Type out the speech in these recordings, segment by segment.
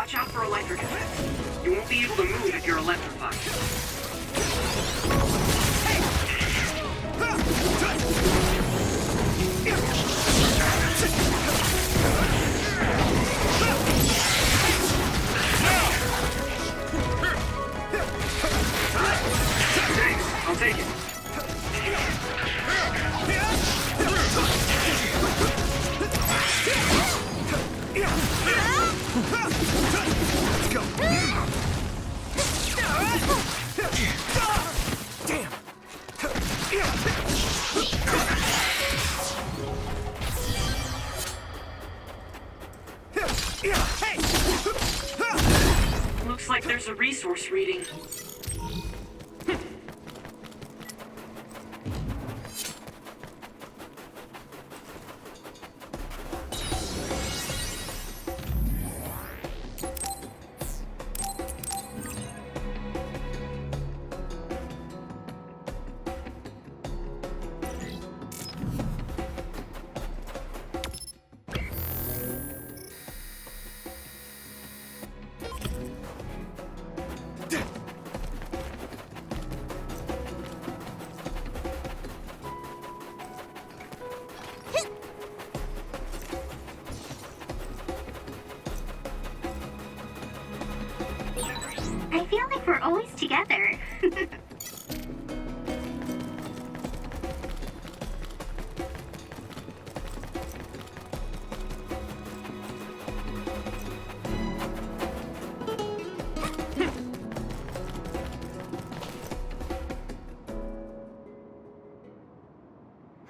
Watch out for electric effects. You won't be able to move if you're electrified. Thanks, I'll take it. Let's go. Looks like there's a resource reading. I feel like we're always together.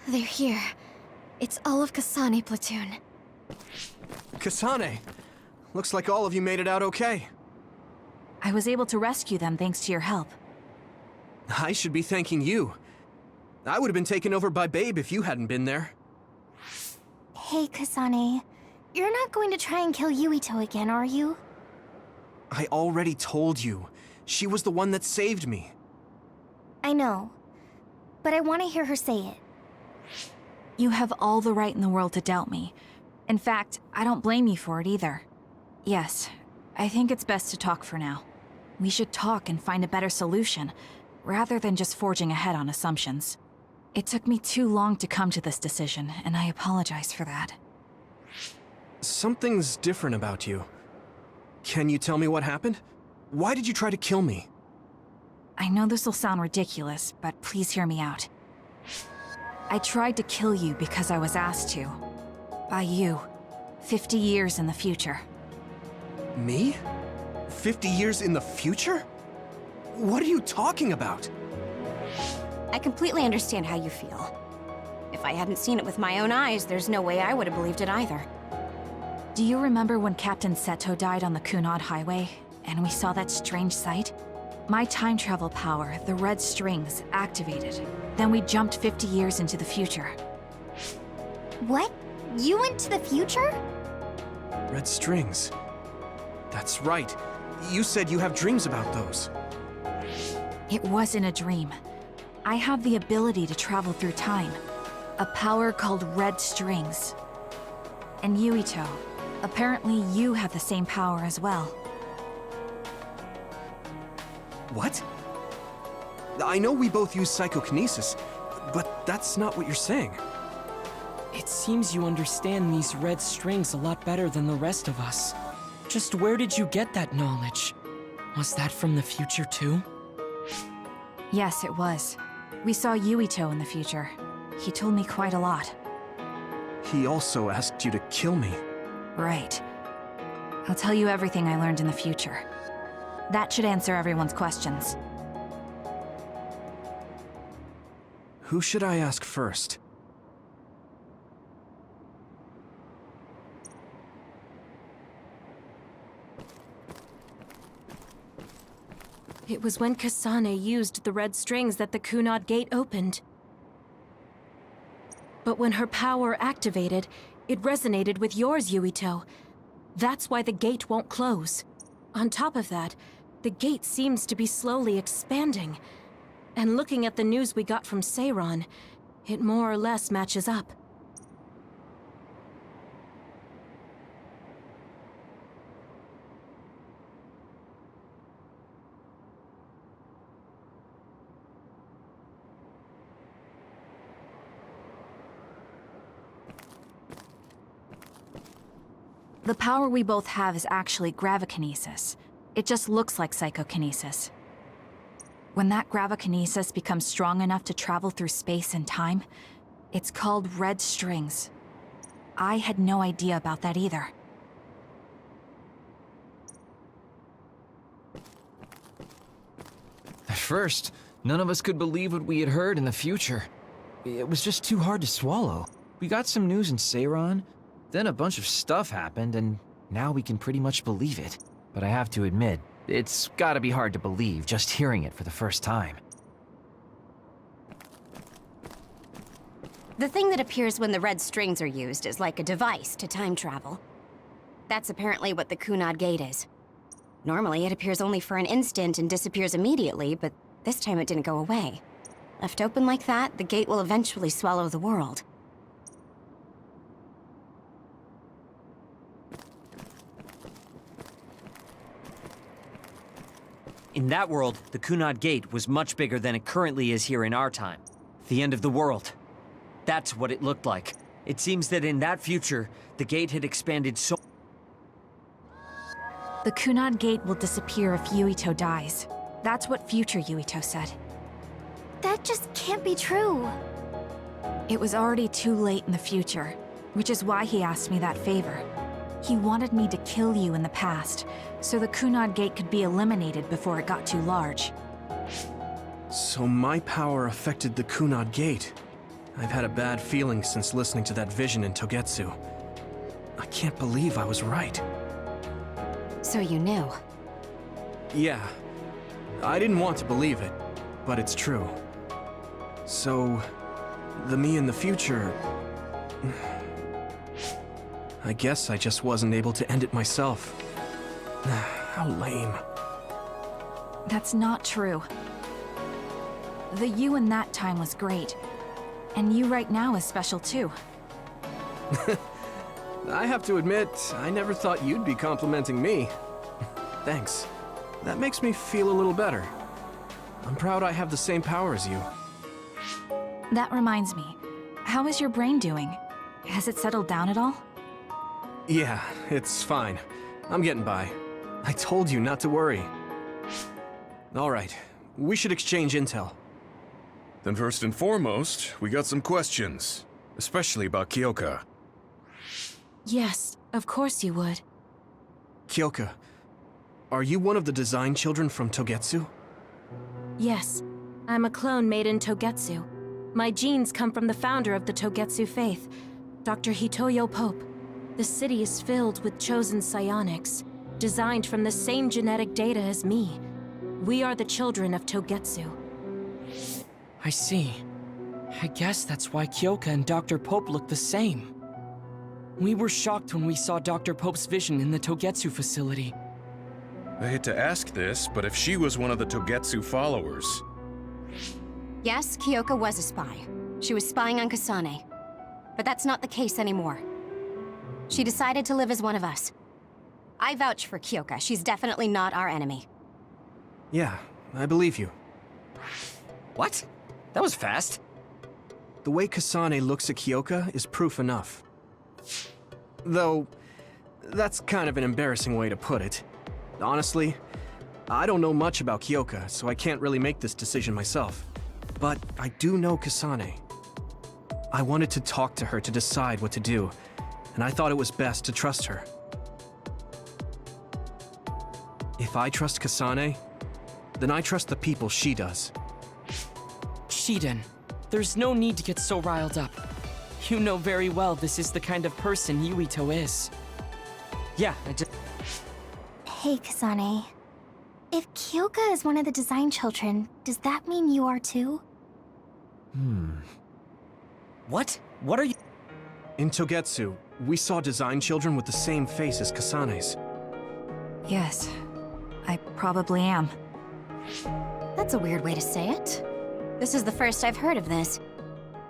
They're here. It's all of Kasane platoon. Kasane! Looks like all of you made it out okay. I was able to rescue them thanks to your help. I should be thanking you. I would have been taken over by Babe if you hadn't been there. Hey, Kasane. You're not going to try and kill Yuito again, are you? I already told you. She was the one that saved me. I know. But I want to hear her say it. You have all the right in the world to doubt me. In fact, I don't blame you for it either. Yes, I think it's best to talk for now. We should talk and find a better solution, rather than just forging ahead on assumptions. It took me too long to come to this decision, and I apologize for that. Something's different about you. Can you tell me what happened? Why did you try to kill me? I know this will sound ridiculous, but please hear me out. I tried to kill you because I was asked to. By you. 50 years in the future. Me? 50 years in the future? What are you talking about? I completely understand how you feel. If I hadn't seen it with my own eyes, there's no way I would have believed it either. Do you remember when Captain Seto died on the Kunad Highway, and we saw that strange sight? My time travel power, the red strings, activated. Then we jumped 50 years into the future. What? You went to the future? Red strings. That's right. You said you have dreams about those. It wasn't a dream. I have the ability to travel through time. A power called red strings. And Yuito, apparently you have the same power as well. What? I know we both use psychokinesis, but that's not what you're saying. It seems you understand these red strings a lot better than the rest of us. Just where did you get that knowledge? Was that from the future too? Yes, it was. We saw Yuito in the future. He told me quite a lot. He also asked you to kill me. Right. I'll tell you everything I learned in the future. That should answer everyone's questions. Who should I ask first? It was when Kasane used the red strings that the Kunad Gate opened. But when her power activated, it resonated with yours, Yuito. That's why the gate won't close. On top of that, the gate seems to be slowly expanding. And looking at the news we got from Seiran, it more or less matches up. The power we both have is actually gravikinesis. It just looks like psychokinesis. When that gravikinesis becomes strong enough to travel through space and time, it's called red strings. I had no idea about that either. At first, none of us could believe what we had heard in the future. It was just too hard to swallow. We got some news in Seiran, then a bunch of stuff happened, and now we can pretty much believe it. But I have to admit, it's gotta be hard to believe just hearing it for the first time. The thing that appears when the red strings are used is like a device to time travel. That's apparently what the Kunad Gate is. Normally, it appears only for an instant and disappears immediately, but this time it didn't go away. Left open like that, the gate will eventually swallow the world. In that world, the Kunad Gate was much bigger than it currently is here in our time. The end of the world. That's what it looked like. It seems that in that future, the gate had expanded so... The Kunad Gate will disappear if Yuito dies. That's what future Yuito said. That just can't be true. It was already too late in the future, which is why he asked me that favor. He wanted me to kill you in the past, so the Kunad Gate could be eliminated before it got too large. So my power affected the Kunad Gate. I've had a bad feeling since listening to that vision in Togetsu. I can't believe I was right. So you knew. Yeah. I didn't want to believe it, but it's true. So, the me in the future... I guess I just wasn't able to end it myself. How lame. That's not true. The you in that time was great. And you right now is special too. I have to admit, I never thought you'd be complimenting me. Thanks. That makes me feel a little better. I'm proud I have the same power as you. That reminds me. How is your brain doing? Has it settled down at all? Yeah, it's fine. I'm getting by. I told you not to worry. Alright, we should exchange intel. Then first and foremost, we got some questions. Especially about Kyoka. Yes, of course you would. Kyoka, are you one of the design children from Togetsu? Yes, I'm a clone made in Togetsu. My genes come from the founder of the Togetsu faith, Dr. Hitoyo Pope. The city is filled with chosen psionics, designed from the same genetic data as me. We are the children of Togetsu. I see. I guess that's why Kyoka and Dr. Pope look the same. We were shocked when we saw Dr. Pope's vision in the Togetsu facility. I hate to ask this, but if she was one of the Togetsu followers... Yes, Kyoka was a spy. She was spying on Kasane. But that's not the case anymore. She decided to live as one of us. I vouch for Kyoka. She's definitely not our enemy. Yeah, I believe you. What? That was fast. The way Kasane looks at Kyoka is proof enough. Though, that's kind of an embarrassing way to put it. Honestly, I don't know much about Kyoka, so I can't really make this decision myself. But I do know Kasane. I wanted to talk to her to decide what to do, and I thought it was best to trust her. If I trust Kasane, then I trust the people she does. Shiden, there's no need to get so riled up. You know very well this is the kind of person Yuito is. Yeah, I just... Hey, Kasane. If Kyoka is one of the design children, does that mean you are too? What? What are you... In Togetsu, we saw design children with the same face as Kasane's. Yes, I probably am. That's a weird way to say it. This is the first I've heard of this.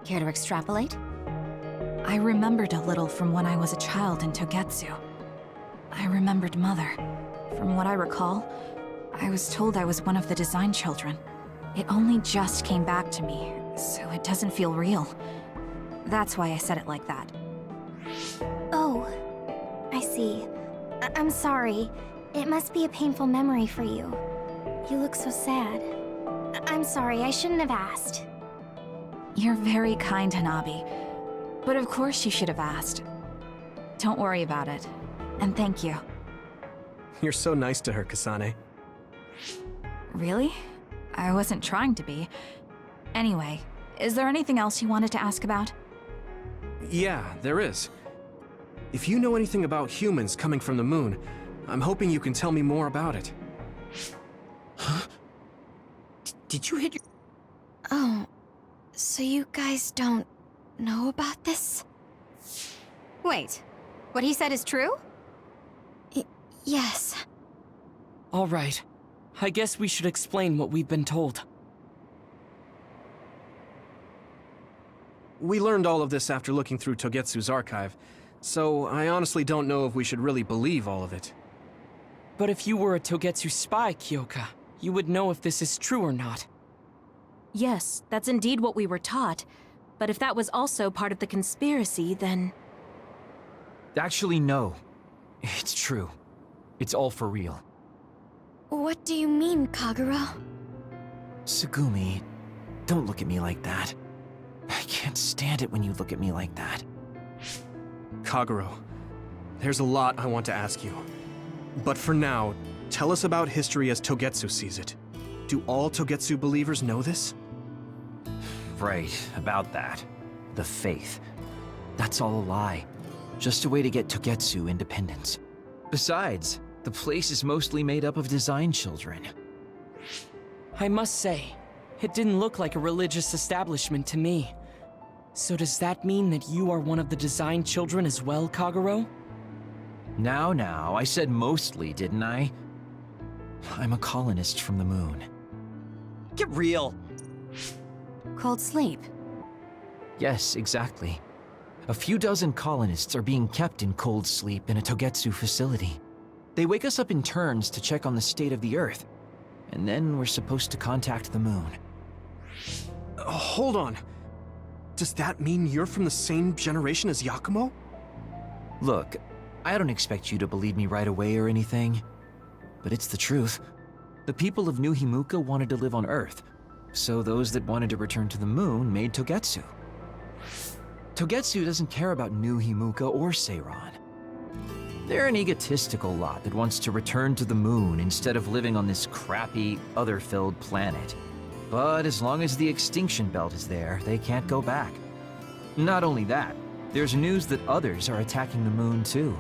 Care to extrapolate? I remembered a little from when I was a child in Togetsu. I remembered Mother. From what I recall, I was told I was one of the design children. It only just came back to me, so it doesn't feel real. That's why I said it like that. Oh, I see. I'm sorry. It must be a painful memory for you. You look so sad. I'm sorry, I shouldn't have asked. You're very kind, Hanabi. But of course you should have asked. Don't worry about it. And thank you. You're so nice to her, Kasane. Really? I wasn't trying to be. Anyway, is there anything else you wanted to ask about? Yeah, there is. If you know anything about humans coming from the moon, I'm hoping you can tell me more about it. Huh? Did you hit your... Oh, so you guys don't know about this? Wait, what he said is true? Yes. All right. I guess we should explain what we've been told. We learned all of this after looking through Togetsu's archive, so I honestly don't know if we should really believe all of it. But if you were a Togetsu spy, Kyoka, you would know if this is true or not. Yes, that's indeed what we were taught. But if that was also part of the conspiracy, then... Actually, no. It's true. It's all for real. What do you mean, Kagura? Tsugumi, don't look at me like that. I can't stand it when you look at me like that. Kaguro, there's a lot I want to ask you. But for now, tell us about history as Togetsu sees it. Do all Togetsu believers know this? Right, about that. The faith. That's all a lie. Just a way to get Togetsu independence. Besides, the place is mostly made up of design children. I must say, it didn't look like a religious establishment to me. So does that mean that you are one of the design children as well, Kaguro? Now, I said mostly, didn't I? I'm a colonist from the moon. Get real! Cold sleep. Yes, exactly. A few dozen colonists are being kept in cold sleep in a Togetsu facility. They wake us up in turns to check on the state of the Earth, and then we're supposed to contact the moon. Hold on. Does that mean you're from the same generation as Yakumo? Look, I don't expect you to believe me right away or anything, but it's the truth. The people of New Himuka wanted to live on Earth, so those that wanted to return to the moon made Togetsu. Togetsu doesn't care about New Himuka or Seiran. They're an egotistical lot that wants to return to the moon instead of living on this crappy, other-filled planet. But as long as the extinction belt is there, they can't go back. Not only that, there's news that others are attacking the moon too.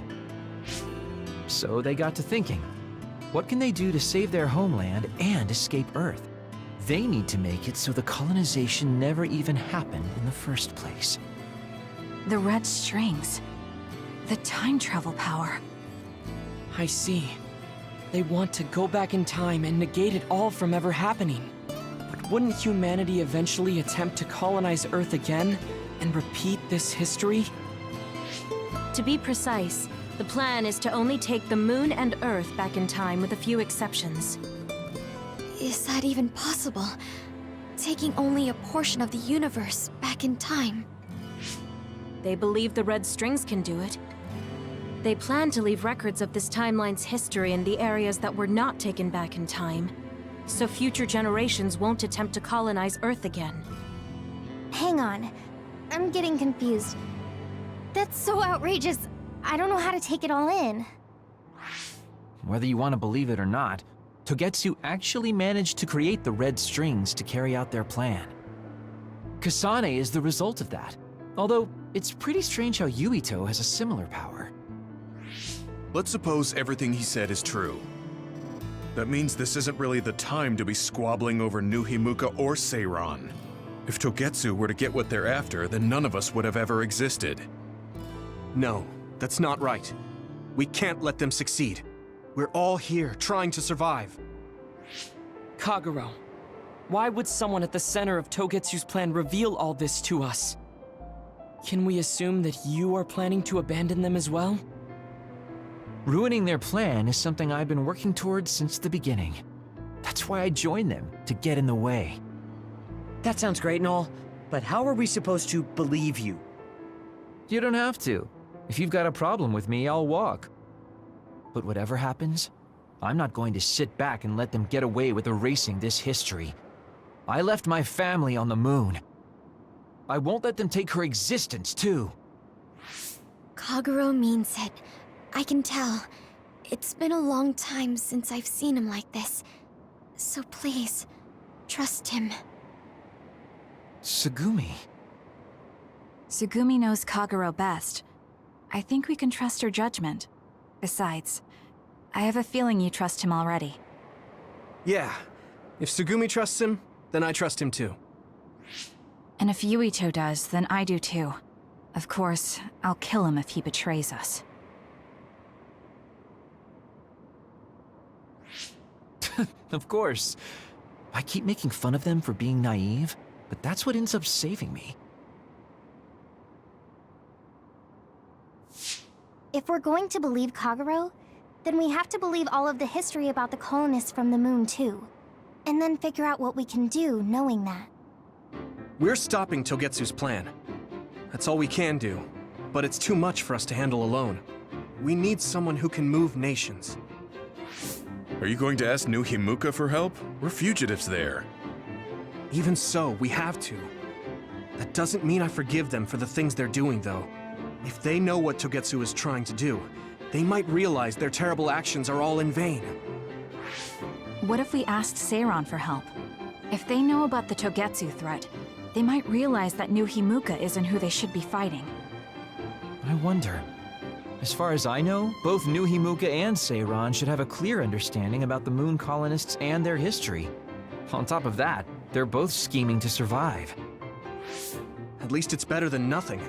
So they got to thinking, what can they do to save their homeland and escape Earth? They need to make it so the colonization never even happened in the first place. The red strings. The time travel power. I see. They want to go back in time and negate it all from ever happening. But wouldn't humanity eventually attempt to colonize Earth again and repeat this history? To be precise, the plan is to only take the moon and Earth back in time with a few exceptions. Is that even possible? Taking only a portion of the universe back in time. They believe the red strings can do it. They plan to leave records of this timeline's history in the areas that were not taken back in time, so future generations won't attempt to colonize Earth again. Hang on. I'm getting confused. That's so outrageous. I don't know how to take it all in. Whether you want to believe it or not, Togetsu actually managed to create the red strings to carry out their plan. Kasane is the result of that, although it's pretty strange how Yuito has a similar power. Let's suppose everything he said is true. That means this isn't really the time to be squabbling over New Himuka or Seiran. If Togetsu were to get what they're after, then none of us would have ever existed. No, that's not right. We can't let them succeed. We're all here, trying to survive. Kaguro, why would someone at the center of Togetsu's plan reveal all this to us? Can we assume that you are planning to abandon them as well? Ruining their plan is something I've been working towards since the beginning. That's why I joined them, to get in the way. That sounds great and all, but how are we supposed to believe you? You don't have to. If you've got a problem with me, I'll walk. But whatever happens, I'm not going to sit back and let them get away with erasing this history. I left my family on the moon. I won't let them take her existence, too. Kagero means it. I can tell. It's been a long time since I've seen him like this. So please, trust him. Tsugumi. Tsugumi knows Kagero best. I think we can trust her judgment. Besides, I have a feeling you trust him already. Yeah. If Tsugumi trusts him, then I trust him too. And if Yuito does, then I do too. Of course, I'll kill him if he betrays us. Of course. I keep making fun of them for being naive, but that's what ends up saving me. If we're going to believe Kagero, then we have to believe all of the history about the colonists from the moon too. And then figure out what we can do knowing that. We're stopping Togetsu's plan. That's all we can do. But it's too much for us to handle alone. We need someone who can move nations. Are you going to ask New Himuka for help? We're fugitives there. Even so, we have to. That doesn't mean I forgive them for the things they're doing, though. If they know what Togetsu is trying to do, they might realize their terrible actions are all in vain. What if we asked Seiran for help? If they know about the Togetsu threat, they might realize that New Himuka isn't who they should be fighting. I wonder. As far as I know, both New Himuka and Seiran should have a clear understanding about the moon colonists and their history. On top of that, they're both scheming to survive. At least it's better than nothing.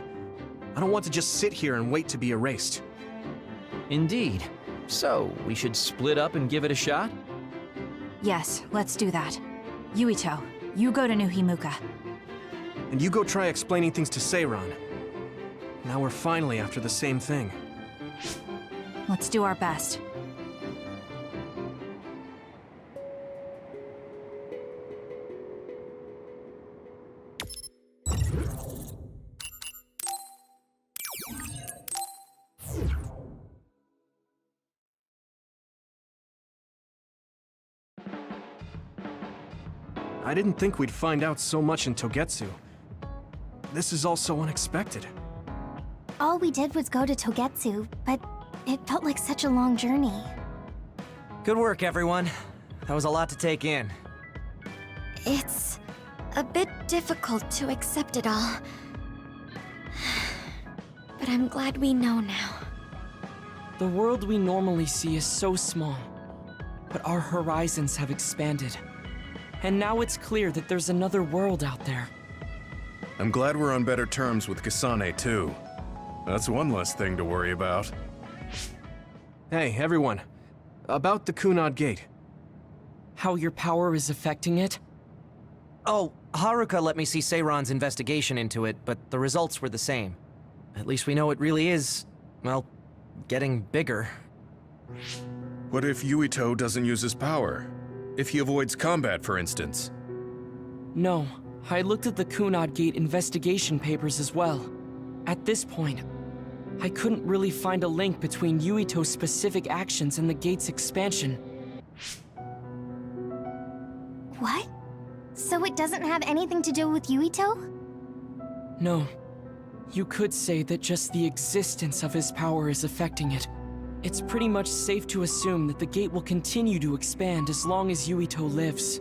I don't want to just sit here and wait to be erased. Indeed. So, we should split up and give it a shot? Yes, let's do that. Yuito, you go to New Himuka. And you go try explaining things to Seiran. Now we're finally after the same thing. Let's do our best. I didn't think we'd find out so much in Togetsu. This is all so unexpected. All we did was go to Togetsu, but it felt like such a long journey. Good work, everyone. That was a lot to take in. It's a bit difficult to accept it all. But I'm glad we know now. The world we normally see is so small, but our horizons have expanded. And now it's clear that there's another world out there. I'm glad we're on better terms with Kasane, too. That's one less thing to worry about. Hey, everyone. About the Kunad Gate. How your power is affecting it? Oh, Haruka let me see Seiran's investigation into it, but the results were the same. At least we know it really is, well, getting bigger. What if Yuito doesn't use his power? If he avoids combat, for instance? No, I looked at the Kunad Gate investigation papers as well. At this point, I couldn't really find a link between Yuito's specific actions and the gate's expansion. What? So it doesn't have anything to do with Yuito? No. You could say that just the existence of his power is affecting it. It's pretty much safe to assume that the gate will continue to expand as long as Yuito lives.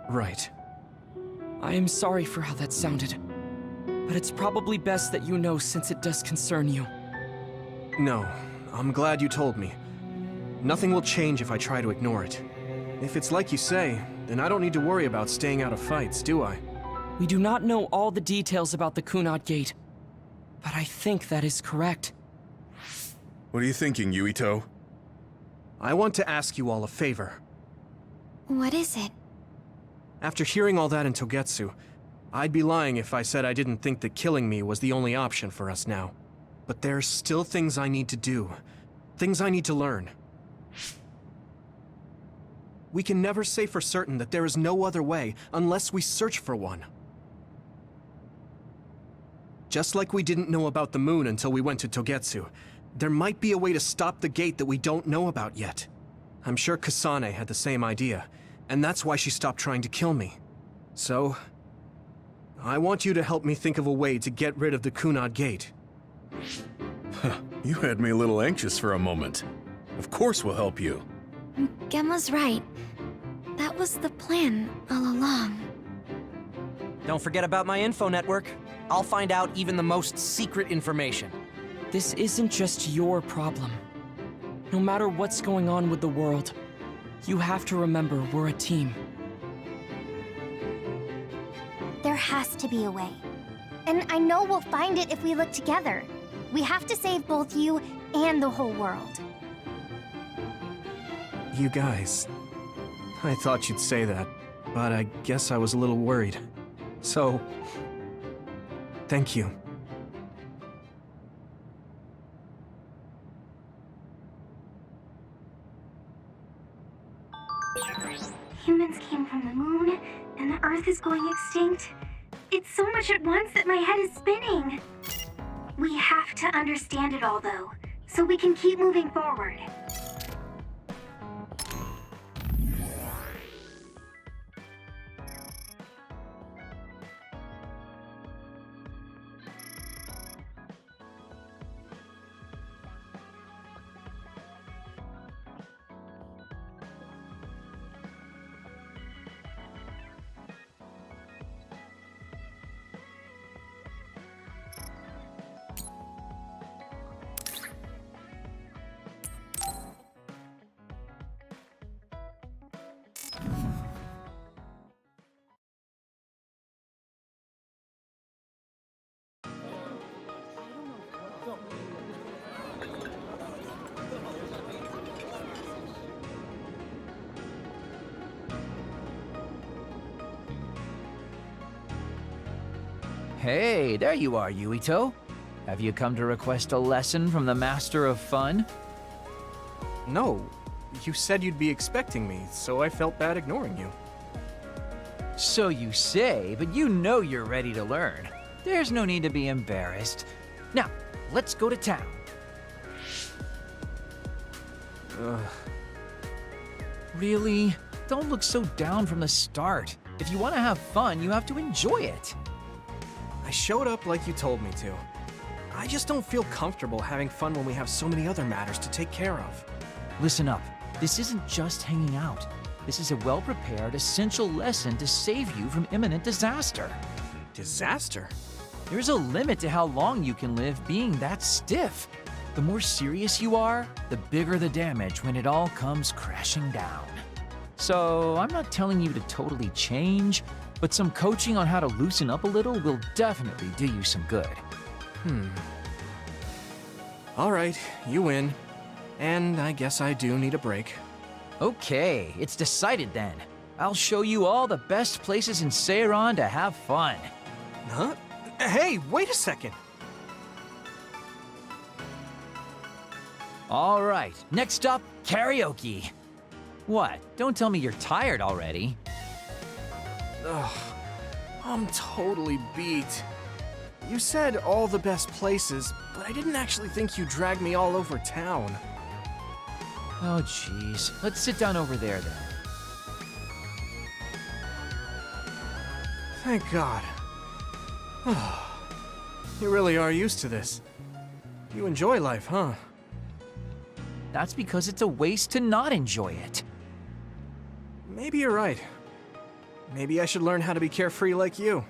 Right. I am sorry for how that sounded. But it's probably best that you know since it does concern you. No, I'm glad you told me. Nothing will change if I try to ignore it. If it's like you say, then I don't need to worry about staying out of fights, do I? We do not know all the details about the Kunad Gate, but I think that is correct. What are you thinking, Yuito? I want to ask you all a favor. What is it? After hearing all that in Togetsu, I'd be lying if I said I didn't think that killing me was the only option for us now. But there's still things I need to do. Things I need to learn. We can never say for certain that there is no other way unless we search for one. Just like we didn't know about the moon until we went to Togetsu, There might be a way to stop the gate that we don't know about yet. I'm sure Kasane had the same idea, and that's why she stopped trying to kill me. So, I want you to help me think of a way to get rid of the Kunad Gate. You had me a little anxious for a moment. Of course we'll help you. Gemma's right. That was the plan all along. Don't forget about my info network. I'll find out even the most secret information. This isn't just your problem. No matter what's going on with the world, you have to remember we're a team. There has to be a way. And I know we'll find it if we look together. We have to save both you and the whole world. You guys... I thought you'd say that, but I guess I was a little worried. So... thank you. Humans came from the moon, and the Earth is going extinct. It's so much at once that my head is spinning. We have to understand it all, though, so we can keep moving forward. Hey, there you are, Yuito. Have you come to request a lesson from the Master of Fun? No, you said you'd be expecting me, so I felt bad ignoring you. So you say, but you know you're ready to learn. There's no need to be embarrassed. Now, let's go to town. Really? Don't look so down from the start. If you want to have fun, you have to enjoy it. I showed up like you told me to. I just don't feel comfortable having fun when we have so many other matters to take care of. Listen up. This isn't just hanging out. This is a well-prepared, essential lesson to save you from imminent disaster. Disaster? There's a limit to how long you can live being that stiff. The more serious you are, the bigger the damage when it all comes crashing down. So, I'm not telling you to totally change, but some coaching on how to loosen up a little will definitely do you some good. All right, you win. And I guess I do need a break. Okay, it's decided then. I'll show you all the best places in Seiran to have fun. Huh? Hey, wait a second. All right, next up, karaoke. What? Don't tell me you're tired already. Ugh, I'm totally beat. You said all the best places, but I didn't actually think you dragged me all over town. Oh, jeez. Let's sit down over there, then. Thank God. You really are used to this. You enjoy life, huh? That's because it's a waste to not enjoy it. Maybe you're right. Maybe I should learn how to be carefree like you.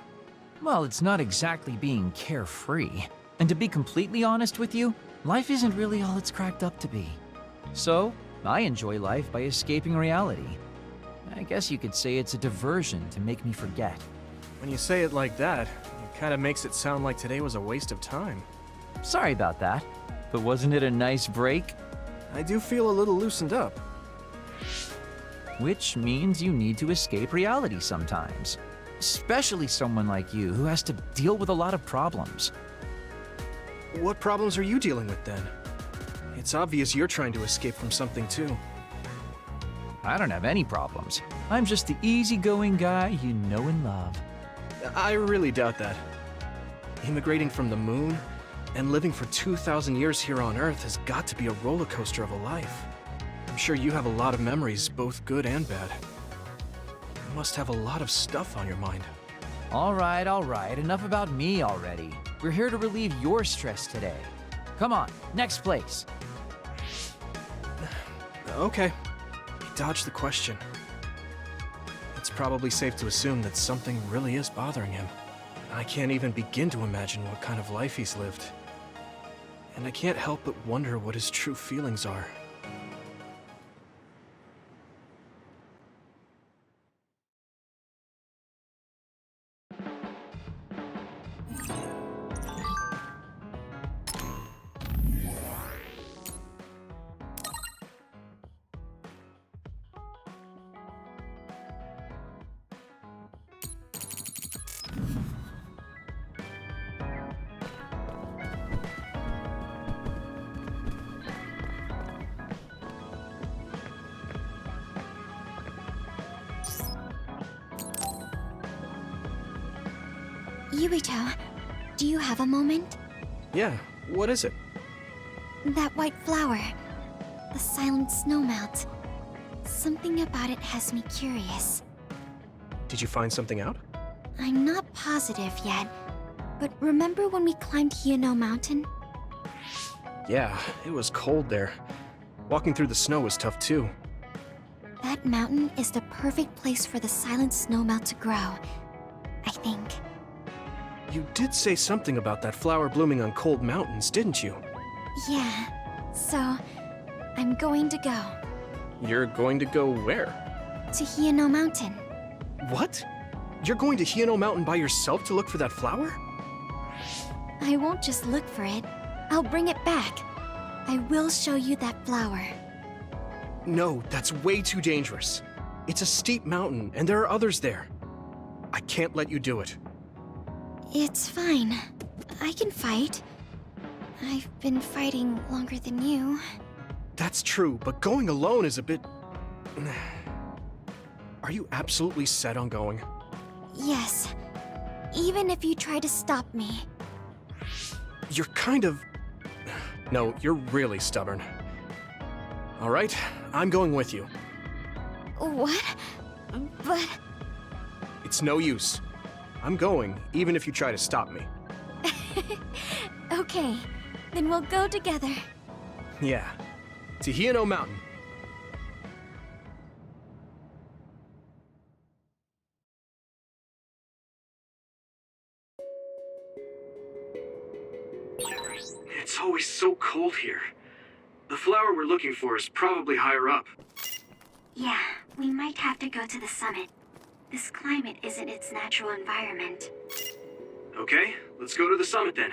Well, it's not exactly being carefree. And to be completely honest with you, life isn't really all it's cracked up to be. So, I enjoy life by escaping reality. I guess you could say it's a diversion to make me forget. When you say it like that, it kind of makes it sound like today was a waste of time. Sorry about that, but wasn't it a nice break? I do feel a little loosened up. Which means you need to escape reality sometimes. Especially someone like you who has to deal with a lot of problems. What problems are you dealing with then? It's obvious you're trying to escape from something too. I don't have any problems. I'm just the easygoing guy you know and love. I really doubt that. Immigrating from the moon? And living for 2,000 years here on Earth has got to be a roller coaster of a life. I'm sure you have a lot of memories, both good and bad. You must have a lot of stuff on your mind. All right, enough about me already. We're here to relieve your stress today. Come on, next place. Okay. You dodged the question. It's probably safe to assume that something really is bothering him. I can't even begin to imagine what kind of life he's lived. And I can't help but wonder what his true feelings are. Yubito, do you have a moment? Yeah, what is it? That white flower. The silent snowmelt. Something about it has me curious. Did you find something out? I'm not positive yet, but remember when we climbed Hiyano Mountain? Yeah, it was cold there. Walking through the snow was tough too. That mountain is the perfect place for the silent snowmelt to grow, I think. You did say something about that flower blooming on cold mountains, didn't you? Yeah, so I'm going to go. You're going to go where? To Hiyano Mountain. What? You're going to Hiyano Mountain by yourself to look for that flower? I won't just look for it. I'll bring it back. I will show you that flower. No, that's way too dangerous. It's a steep mountain, and there are others there. I can't let you do it. It's fine. I can fight. I've been fighting longer than you. That's true, but going alone is a bit... Are you absolutely set on going? Yes. Even if you try to stop me. You're kind of... No, you're really stubborn. All right, I'm going with you. What? But... It's no use. I'm going, even if you try to stop me. Okay, then we'll go together. Yeah, to Hiyano Mountain. It's always so cold here. The flower we're looking for is probably higher up. Yeah, we might have to go to the summit. This climate isn't its natural environment. Okay, let's go to the summit then.